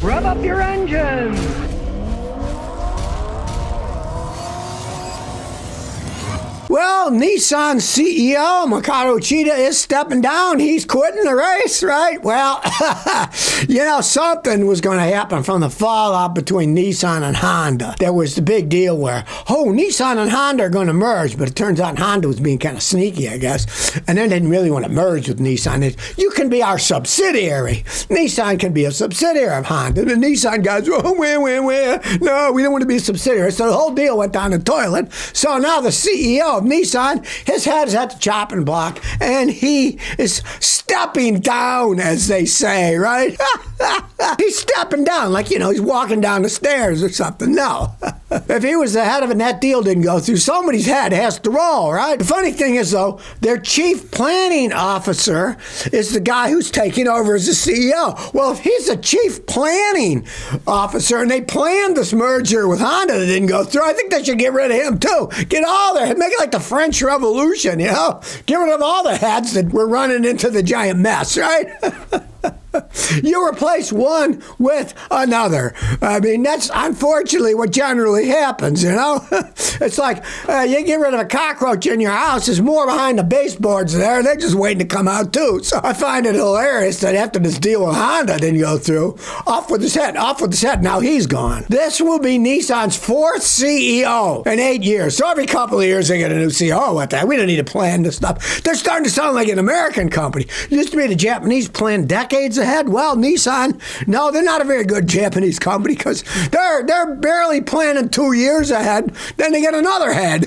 Rev up your engines! Well, Nissan CEO Makoto Uchida is stepping down. He's quitting the race, right? Well, something was going to happen from the fallout between Nissan and Honda. There was the big deal where, Nissan and Honda are going to merge, but it turns out Honda was being kind of sneaky, I guess, and they didn't really want to merge with Nissan. You can be our subsidiary. Nissan can be a subsidiary of Honda. The Nissan guys, no, we don't want to be a subsidiary. So the whole deal went down the toilet. So now the CEO of Nissan, his head is at the chopping block, and he is stepping down, as they say, right? He's stepping down, like, he's walking down the stairs or something. No. If he was the head of it and that deal didn't go through, somebody's head has to roll, right? The funny thing is, though, their chief planning officer is the guy who's taking over as the CEO. Well, if he's the chief planning officer and they planned this merger with Honda that didn't go through, I think they should get rid of him, too. Get all their, make it like the French Revolution, Get rid of all the heads that were running into the giant mess, right? You replace one with another. I mean, that's unfortunately what generally happens, It's like you get rid of a cockroach in your house, there's more behind the baseboards there. They're just waiting to come out, too. So I find it hilarious that after this deal with Honda didn't go through, off with his head. Now he's gone. This will be Nissan's fourth CEO in 8 years. So every couple of years they get a new CEO. What the heck? We don't need to plan this stuff. They're starting to sound like an American company. It used to be the Japanese plan decades ahead. Well, Nissan, no, they're not a very good Japanese company because they're barely planning 2 years ahead. Then they get another head.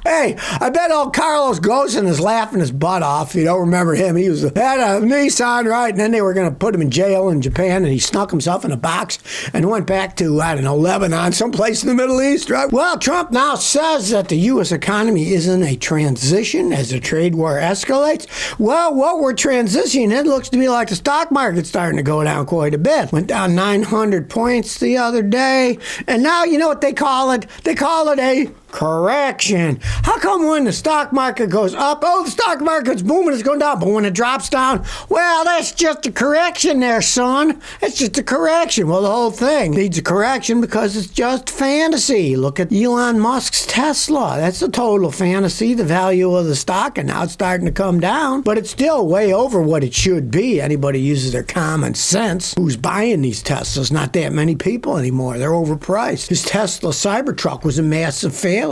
Hey, I bet old Carlos Ghosn is laughing his butt off. You don't remember him. He was the head of Nissan, right? And then they were going to put him in jail in Japan, and he snuck himself in a box and went back to, Lebanon, someplace in the Middle East, right? Well, Trump now says that the U.S. economy is in a transition as the trade war escalates. Well, what we're transitioning, it looks to be like the stock market's starting to go down quite a bit. Went down 900 points the other day. And now, you know what they call it? They call it a correction. How come when the stock market goes up, the stock market's booming, it's going down, but when it drops down, well, that's just a correction there, son. It's just a correction. Well, the whole thing needs a correction because it's just fantasy. Look at Elon Musk's Tesla. That's a total fantasy, the value of the stock, and now it's starting to come down, but it's still way over what it should be. Anybody uses their common sense who's buying these Teslas. Not that many people anymore. They're overpriced. His Tesla Cybertruck was a massive failure,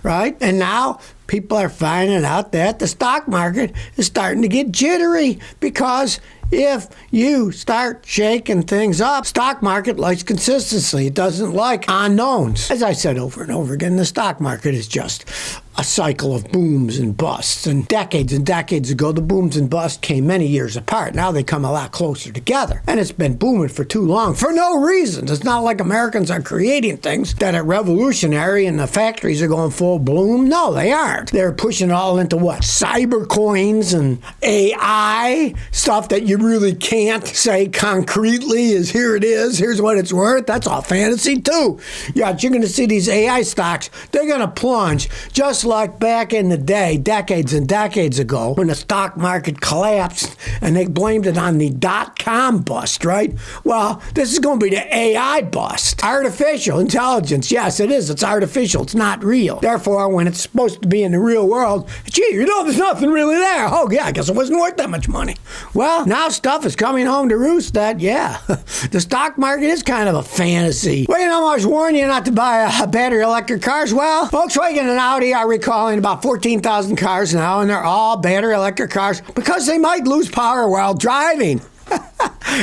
right? And now people are finding out that the stock market is starting to get jittery because if you start shaking things up, stock market likes consistency. It doesn't like unknowns. As I said over and over again, the stock market is just a cycle of booms and busts. And decades ago, the booms and busts came many years apart. Now they come a lot closer together. And it's been booming for too long for no reason. It's not like Americans are creating things that are revolutionary and the factories are going full bloom. No, they aren't. They're pushing it all into what? Cyber coins and AI, stuff that you really can't say concretely is here it is, here's what it's worth. That's all fantasy too. Yeah, you're going to see these AI stocks, they're going to plunge just like back in the day, decades and decades ago, when the stock market collapsed and they blamed it on the dot-com bust, right? Well, this is going to be the AI bust. Artificial intelligence, yes, it is. It's artificial. It's not real. Therefore, when it's supposed to be in the real world, gee, there's nothing really there. Oh, yeah, I guess it wasn't worth that much money. Well, now stuff is coming home to roost that, yeah, the stock market is kind of a fantasy. Well, I was warning you not to buy battery electric cars. Well, Volkswagen and Audi are recalling about 14,000 cars now, and they're all battery electric cars because they might lose power while driving.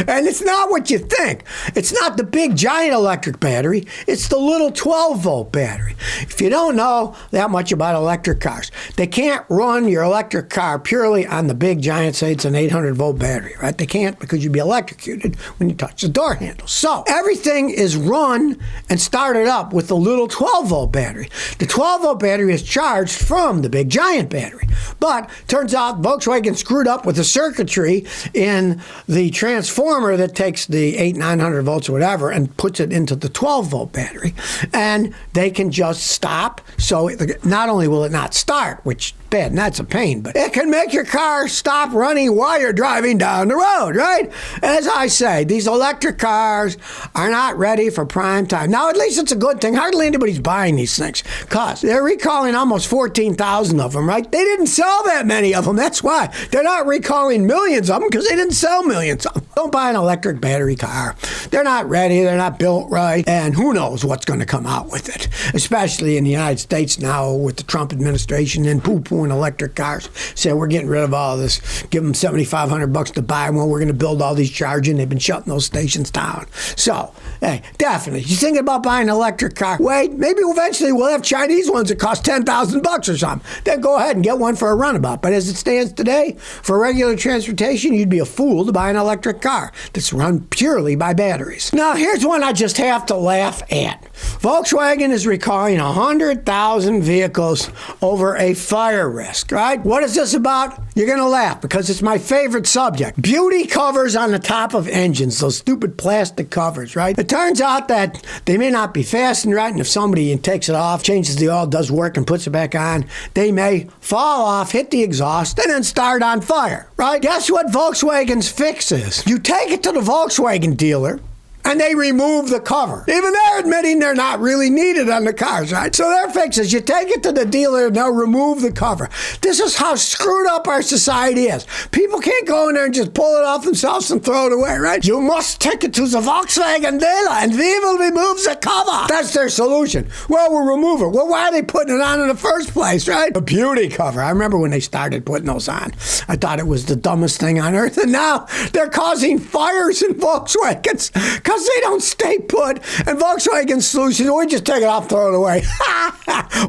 And it's not what you think. It's not the big giant electric battery. It's the little 12-volt battery. If you don't know that much about electric cars, they can't run your electric car purely on the big giant, say it's an 800-volt battery, right? They can't because you'd be electrocuted when you touch the door handle. So everything is run and started up with the little 12-volt battery. The 12-volt battery is charged from the big giant battery. But turns out Volkswagen screwed up with the circuitry in the transformer transformer that takes the 900 volts or whatever and puts it into the 12-volt battery. And they can just stop. So not only will it not start, which bad, and that's a pain, but it can make your car stop running while you're driving down the road, right? As I say, these electric cars are not ready for prime time. Now, at least it's a good thing. Hardly anybody's buying these things because they're recalling almost 14,000 of them, right? They didn't sell that many of them. That's why. They're not recalling millions of them because they didn't sell millions of them. Don't buy an electric battery car. They're not ready. They're not built right. And who knows what's going to come out with it, especially in the United States now with the Trump administration and poo-pooing electric cars. Say we're getting rid of all this. Give them $7,500 to buy one. We're going to build all these charging. They've been shutting those stations down. So, hey, definitely. You thinking about buying an electric car? Wait, maybe eventually we'll have Chinese ones that cost $10,000 or something. Then go ahead and get one for a runabout. But as it stands today, for regular transportation, you'd be a fool to buy an electric car that's run purely by batteries. Now, here's one I just have to laugh at. Volkswagen is recalling 100,000 vehicles over a fire risk, right? What is this about? You're going to laugh because it's my favorite subject. Beauty covers on the top of engines, those stupid plastic covers, right? It turns out that they may not be fastened right, and if somebody takes it off, changes the oil, does work, and puts it back on, they may fall off, hit the exhaust, and then start on fire, right? Guess what Volkswagen's fix is? You take it to the Volkswagen dealer, and they remove the cover. Even they're admitting they're not really needed on the cars, right? So their fix is you take it to the dealer and they'll remove the cover. This is how screwed up our society is. People can't go in there and just pull it off themselves and throw it away, right? You must take it to the Volkswagen dealer and we will remove the cover. That's their solution. Well, we'll remove it. Well, why are they putting it on in the first place, right? A beauty cover. I remember when they started putting those on. I thought it was the dumbest thing on earth. And now they're causing fires in Volkswagens because they don't stay put. And Volkswagen's solution is we just take it off, throw it away.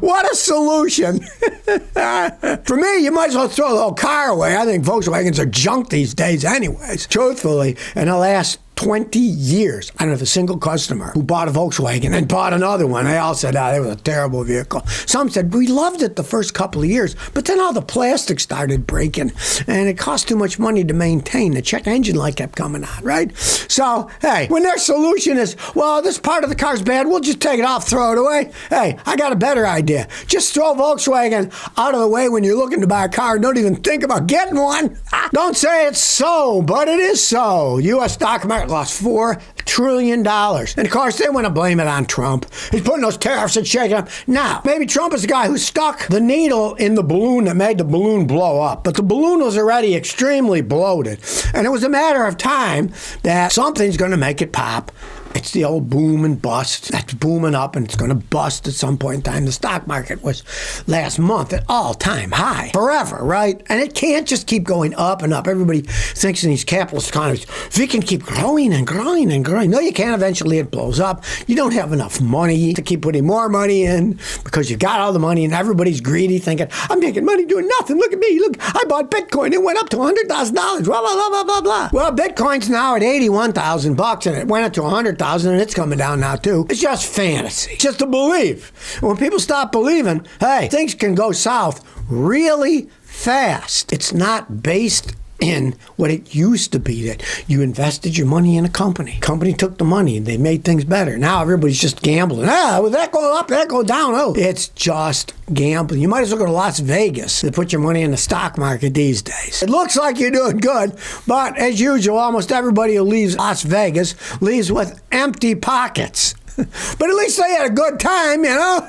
What a solution. For me, you might as well throw the whole car away. I think Volkswagens are junk these days anyways. Truthfully, in the last 20 years, I don't have a single customer who bought a Volkswagen and bought another one. They all said, it was a terrible vehicle. Some said, we loved it the first couple of years, but then all the plastic started breaking, and it cost too much money to maintain. The check engine light kept coming on, right? So, hey, when their solution is, well, this part of the car's bad, we'll just take it off, throw it away. Hey, I got a better idea. Just throw Volkswagen out of the way when you're looking to buy a car. Don't even think about getting one. Don't say it's so, but it is so. U.S. stock market lost $4 trillion. And of course, they want to blame it on Trump. He's putting those tariffs and shaking them. Now, maybe Trump is the guy who stuck the needle in the balloon that made the balloon blow up. But the balloon was already extremely bloated. And it was a matter of time that something's going to make it pop. It's the old boom and bust. That's booming up and it's going to bust at some point in time. The stock market was last month at all-time high. Forever, right? And it can't just keep going up and up. Everybody thinks in these capitalist economies, if it can keep growing and growing and growing. No, you can't. Eventually it blows up. You don't have enough money to keep putting more money in because you've got all the money and everybody's greedy thinking, I'm making money doing nothing. Look at me. Look, I bought Bitcoin. It went up to $100,000. Blah, blah, blah, blah, blah. Well, Bitcoin's now at $81,000 and it went up to $100,000. And it's coming down now too. It's just fantasy. It's just a belief. When people stop believing, hey, things can go south really fast. It's not based in what it used to be that you invested your money in a company. Company took the money and they made things better. Now everybody's just gambling. Will that go up? That go down? Oh, it's just gambling. You might as well go to Las Vegas and put your money in the stock market these days. It looks like you're doing good, but as usual, almost everybody who leaves Las Vegas leaves with empty pockets. But at least they had a good time, you know?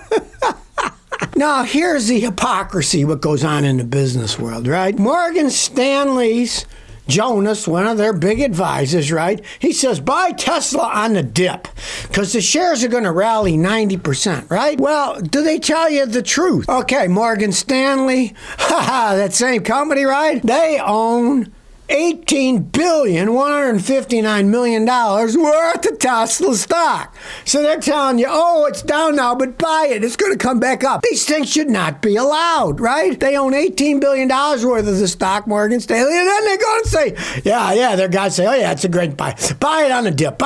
Now, here's the hypocrisy, what goes on in the business world, right? Morgan Stanley's Jonas, one of their big advisors, right? He says, buy Tesla on the dip because the shares are going to rally 90%, right? Well, do they tell you the truth? Okay, Morgan Stanley, that same company, right? They own $18,159 million worth of Tesla stock. So they're telling you, oh, it's down now, but buy it. It's going to come back up. These things should not be allowed, right? They own $18 billion worth of the stock, Morgan Stanley, and then they go and say, yeah, their guys say, oh, yeah, it's a great buy. Buy it on a dip,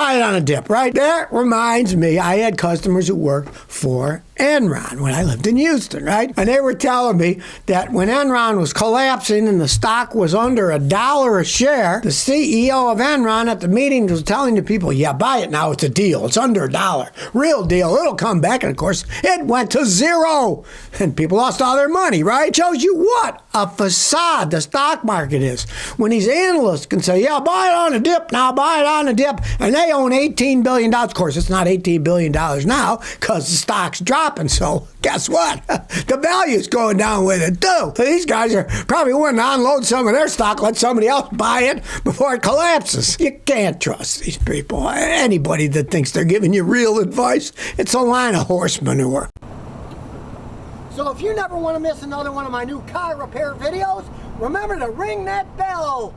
right? That reminds me, I had customers who worked for Enron when I lived in Houston, right? And they were telling me that when Enron was collapsing and the stock was under $1 a share, the CEO of Enron at the meeting was telling the people, yeah, buy it now. It's a deal. It's under $1. Real deal. It'll come back. And of course, it went to zero. And people lost all their money, right? Shows you what a facade the stock market is. When these analysts can say, yeah, buy it on a dip now, buy it on a dip, and they own $18 billion. Of course, it's not $18 billion now because the stock's dropping. So guess what? The value's going down with it too. So these guys are probably wanting to unload some of their stock, let somebody else buy it before it collapses. You can't trust these people. Anybody that thinks they're giving you real advice, it's a line of horse manure. So if you never want to miss another one of my new car repair videos, remember to ring that bell.